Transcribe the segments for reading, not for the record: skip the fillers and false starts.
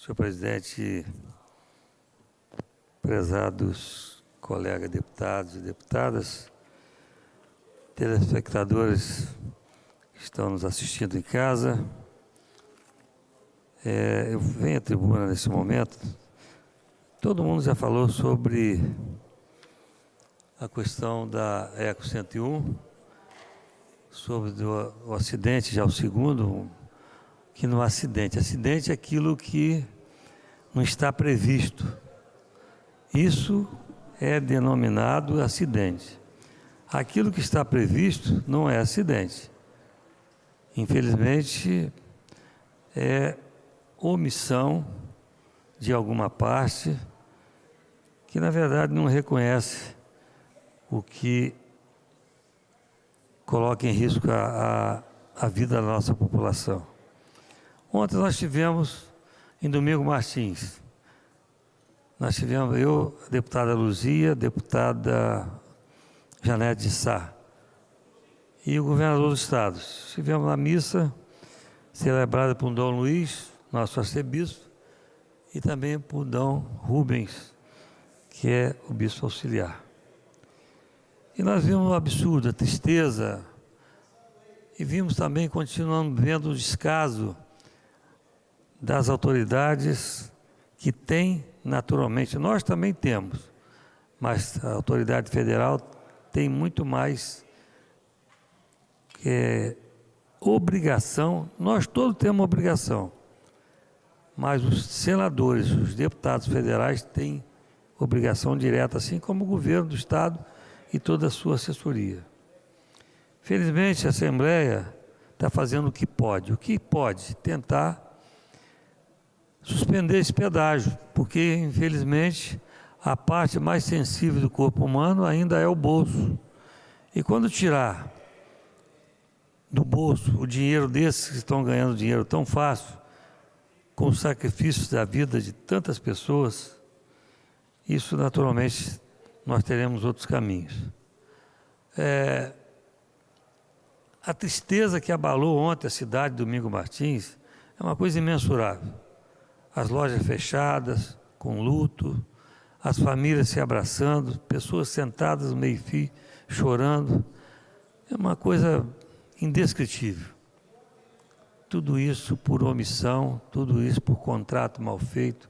Senhor presidente, prezados colegas deputados e deputadas, telespectadores que estão nos assistindo em casa, eu venho à tribuna nesse momento. Todo mundo já falou sobre a questão da ECO 101, sobre o acidente, já o segundo, que não é acidente. Acidente é aquilo que não está previsto. Isso é denominado acidente. Aquilo que está previsto não é acidente. Infelizmente, é omissão de alguma parte que, na verdade, não reconhece o que coloca em risco a vida da nossa população. Ontem nós tivemos, em Domingo Martins, nós tivemos eu, a deputada Luzia, a deputada Janete de Sá e o governador do estado. Estivemos na missa celebrada por Dom Luiz, nosso arcebispo, e também por Dom Rubens, que é o bispo auxiliar. E nós vimos o absurdo, a tristeza, e vimos também, continuando vendo o descaso das autoridades que têm, naturalmente, nós também temos, mas a autoridade federal tem muito mais obrigação, nós todos temos obrigação, mas os senadores, os deputados federais têm obrigação direta, assim como o governo do estado e toda a sua assessoria. Felizmente, a Assembleia está fazendo o que pode tentar suspender esse pedágio, porque, infelizmente, a parte mais sensível do corpo humano ainda é o bolso. E quando tirar do bolso o dinheiro desses que estão ganhando dinheiro tão fácil, com os sacrifícios da vida de tantas pessoas, isso, naturalmente, nós teremos outros caminhos. A tristeza que abalou ontem a cidade de Domingo Martins é uma coisa imensurável. As lojas fechadas, com luto, as famílias se abraçando, pessoas sentadas no meio-fio, chorando. É uma coisa indescritível. Tudo isso por omissão, tudo isso por contrato mal feito,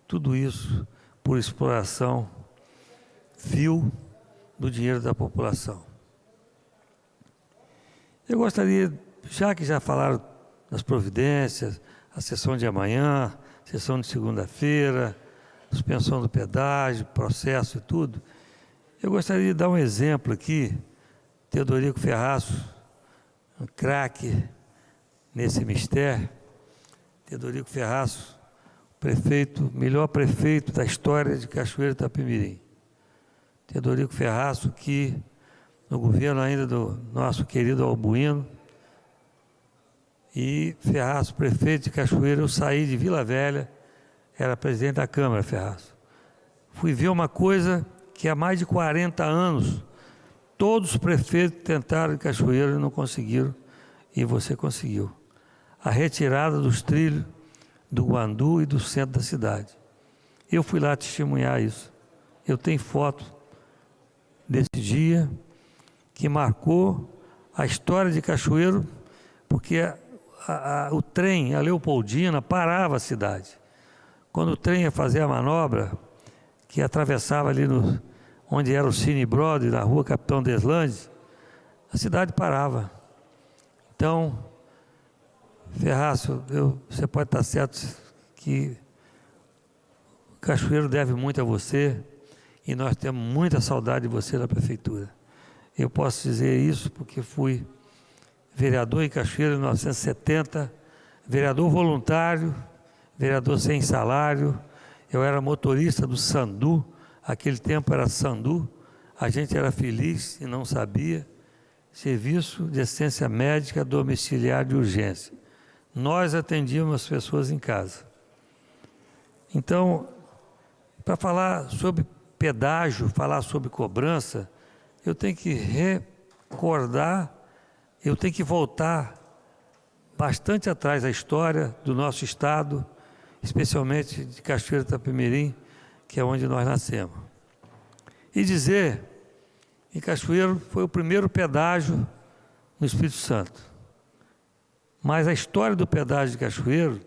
tudo isso por exploração vil do dinheiro da população. Eu gostaria, já que já falaram das providências, a sessão de amanhã, sessão de segunda-feira, suspensão do pedágio, processo e tudo, eu gostaria de dar um exemplo aqui. Teodorico Ferraço, um craque nesse mistério. Teodorico Ferraço, melhor prefeito da história de Cachoeiro de Itapemirim. Teodorico Ferraço, que no governo ainda do nosso querido Albuino, e Ferraço, prefeito de Cachoeiro, eu saí de Vila Velha, era presidente da Câmara, Ferraço. Fui ver uma coisa que há mais de 40 anos, todos os prefeitos tentaram em Cachoeiro e não conseguiram, e você conseguiu. A retirada dos trilhos do Guandu e do centro da cidade. Eu fui lá testemunhar isso. Eu tenho foto desse dia que marcou a história de Cachoeiro, porque o trem, a Leopoldina, parava a cidade. Quando o trem ia fazer a manobra, que atravessava ali onde era o Cine Brode, na rua Capitão Deslandes, a cidade parava. Então, Ferraço, você pode estar certo que Cachoeiro deve muito a você e nós temos muita saudade de você na prefeitura. Eu posso dizer isso porque fui vereador em Cachoeiro em 1970, vereador voluntário, vereador sem salário. Eu era motorista do Sandu, aquele tempo era Sandu, a gente era feliz e não sabia. Serviço de assistência médica domiciliar de urgência. Nós atendíamos as pessoas em casa. Então, para falar sobre pedágio, falar sobre cobrança, eu tenho que recordar, eu tenho que voltar bastante atrás da história do nosso estado especialmente de Cachoeiro de Itapemirim, que é onde nós nascemos. E dizer que Cachoeiro foi o primeiro pedágio no Espírito Santo. Mas a história do pedágio de Cachoeiro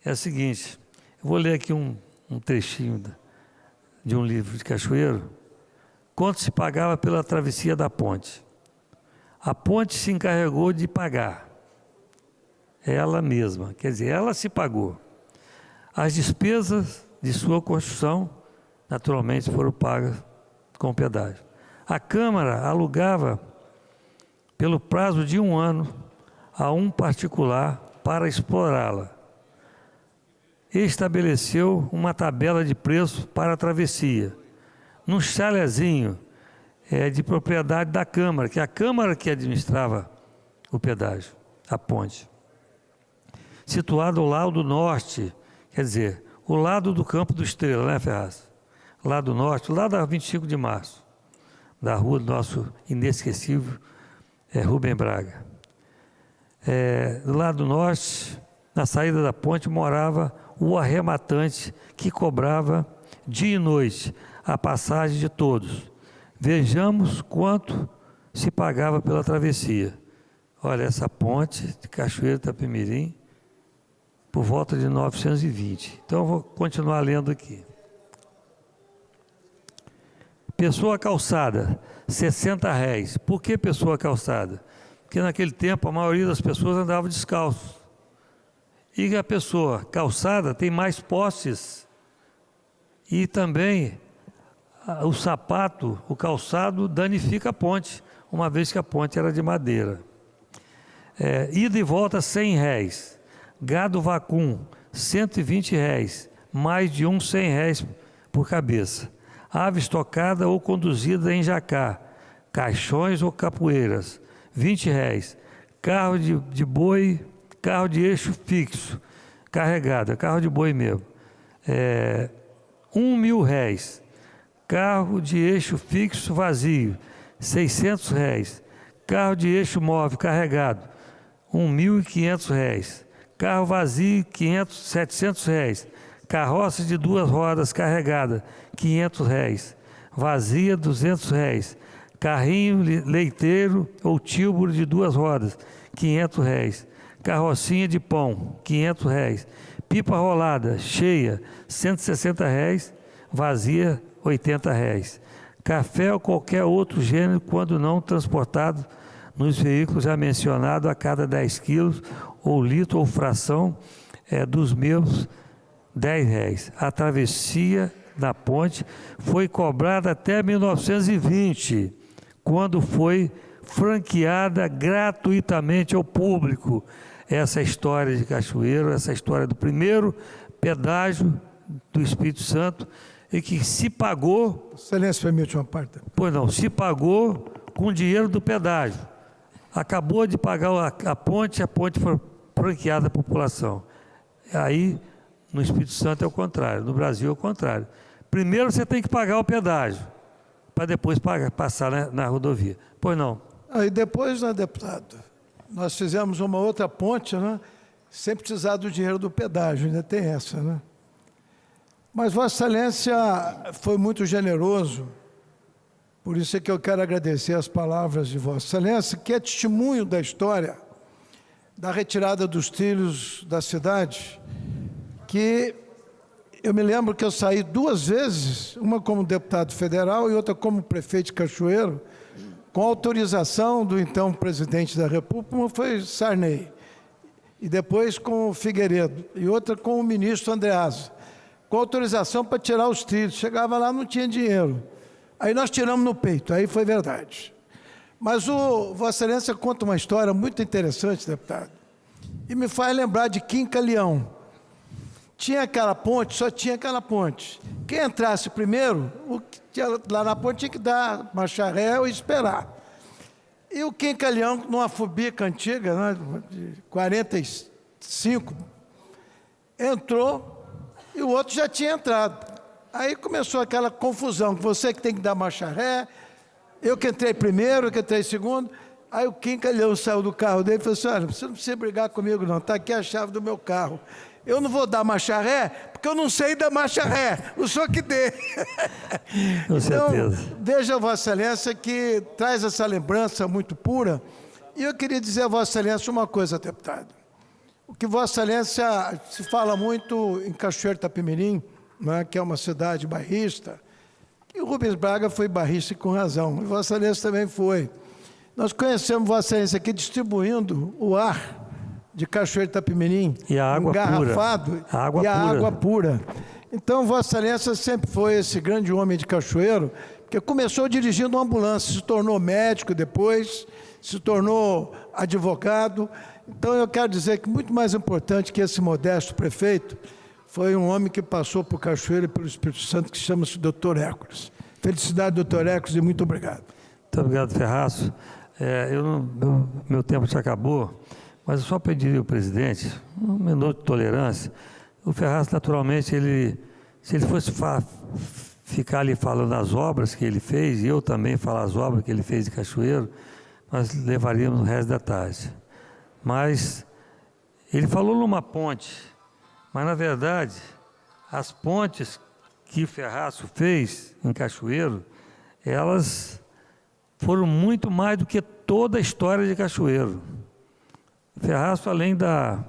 é a seguinte, eu vou ler aqui um trechinho de um livro de Cachoeiro. Quanto se pagava pela travessia da ponte? A ponte se encarregou de pagar. Ela mesma, quer dizer, ela se pagou. As despesas de sua construção, naturalmente, foram pagas com pedágio. A Câmara alugava, pelo prazo de 1 ano, a um particular para explorá-la. Estabeleceu uma tabela de preço para a travessia, num chalezinho de propriedade da Câmara, que é a Câmara que administrava o pedágio, a ponte. Situado ao lado norte, quer dizer, o lado do Campo do Estrela, né, Ferraz? Lado norte, lá da 25 de março, da rua do nosso inesquecível Rubem Braga. Do lado norte, na saída da ponte, morava o arrematante que cobrava dia e noite a passagem de todos. Vejamos quanto se pagava pela travessia. Olha, essa ponte de Cachoeiro de Itapemirim, por volta de 920. Então, eu vou continuar lendo aqui. Pessoa calçada, R$60. Por que pessoa calçada? Porque naquele tempo a maioria das pessoas andava descalço. E a pessoa calçada tem mais posses. E também o sapato, o calçado, danifica a ponte, uma vez que a ponte era de madeira. Ida e volta, R$100. Gado vacum, R$120, mais de uns R$100 por cabeça. Ave estocada ou conduzida em jacá, caixões ou capoeiras, R$20. Carro de boi, carro de eixo fixo, carregado, carro de boi mesmo, R$1.000. Carro de eixo fixo vazio, R$600. Carro de eixo móvel carregado, R$1.500. Carro vazio, R$700. Carroça de 2 rodas carregada, R$500. Vazia, R$200. Carrinho leiteiro ou tílburo de 2 rodas, R$500. Carrocinha de pão, R$500. Pipa rolada, cheia, R$160. Vazia, R$80. Café ou qualquer outro gênero, quando não transportado nos veículos já mencionados, a cada 10 quilos, ou litro ou fração, dos meus R$10. A travessia da ponte foi cobrada até 1920, quando foi franqueada gratuitamente ao público. Essa história de Cachoeiro, essa história do primeiro pedágio do Espírito Santo, e que se pagou... Excelência, permite uma parte. Pois não, se pagou com o dinheiro do pedágio. Acabou de pagar a ponte foi franqueada à população. Aí, no Espírito Santo é o contrário, no Brasil é o contrário. Primeiro você tem que pagar o pedágio, para depois passar na rodovia. Pois não. Aí depois, né, deputado, nós fizemos uma outra ponte, né, sem precisar do dinheiro do pedágio, ainda tem essa, né? Mas Vossa Excelência foi muito generoso, por isso é que eu quero agradecer as palavras de Vossa Excelência, que é testemunho da história da retirada dos trilhos da cidade, que eu me lembro que eu saí 2 vezes, uma como deputado federal e outra como prefeito de Cachoeiro, com autorização do então presidente da República, uma foi Sarney, e depois com o Figueiredo, e outra com o ministro Andreasa, com autorização para tirar os trilhos. Chegava lá, não tinha dinheiro. Aí nós tiramos no peito, aí foi verdade. Mas Vossa Excelência conta uma história muito interessante, deputado, e me faz lembrar de Quincalião. Tinha aquela ponte, só tinha aquela ponte. Quem entrasse primeiro, lá na ponte tinha que dar marcha ré ou esperar. E o Quincalião, numa fubica antiga, né, de 45, entrou e o outro já tinha entrado. Aí começou aquela confusão, você que tem que dar marcha ré, eu que entrei primeiro, eu que entrei segundo. Aí o Quincalhão saiu do carro dele e falou assim, olha, você não precisa brigar comigo não, está aqui a chave do meu carro. Eu não vou dar marcha ré, porque eu não sei dar marcha ré. O senhor que dê. Com certeza. Veja, Vossa Excelência, que traz essa lembrança muito pura. E eu queria dizer a Vossa Excelência uma coisa, deputado. O que Vossa Excelência se fala muito em Cachoeiro de Itapemirim, né, que é uma cidade bairrista, e o Rubens Braga foi bairrista com razão, e Vossa Excelência também foi. Nós conhecemos Vossa Excelência aqui distribuindo o ar de Cachoeiro de Itapemirim, e a água engarrafado, pura. A água e a pura. água pura. Então, Vossa Excelência sempre foi esse grande homem de Cachoeiro, que começou dirigindo uma ambulância, se tornou médico depois, se tornou advogado. Então, eu quero dizer que muito mais importante que esse modesto prefeito foi um homem que passou por Cachoeiro e pelo Espírito Santo, que chama-se Dr. Hércules. Felicidade, Dr. Hércules, e muito obrigado. Muito obrigado, Ferraço. Meu tempo já acabou, mas eu só pediria ao presidente um minuto de tolerância. O Ferraço, naturalmente, se ele fosse ficar ali falando as obras que ele fez, e eu também falar as obras que ele fez de Cachoeiro, nós levaríamos o resto da tarde. Mas ele falou numa ponte, mas na verdade, as pontes que o Ferraço fez em Cachoeiro, elas foram muito mais do que toda a história de Cachoeiro. O Ferraço, além da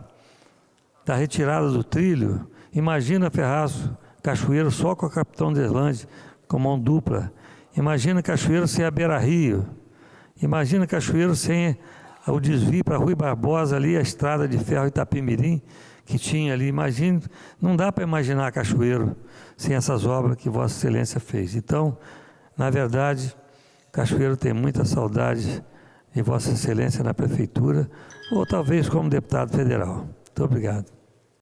retirada do trilho, imagina Ferraço, Cachoeiro só com a Capitão Deslande, com mão dupla. Imagina Cachoeiro sem a Beira-Rio. Imagina Cachoeiro sem o desvio para Rui Barbosa ali, a estrada de ferro Itapemirim, que tinha ali. Imagina, não dá para imaginar Cachoeiro sem essas obras que Vossa Excelência fez. Então, na verdade, Cachoeiro tem muita saudade de Vossa Excelência na prefeitura, ou talvez como deputado federal. Muito obrigado.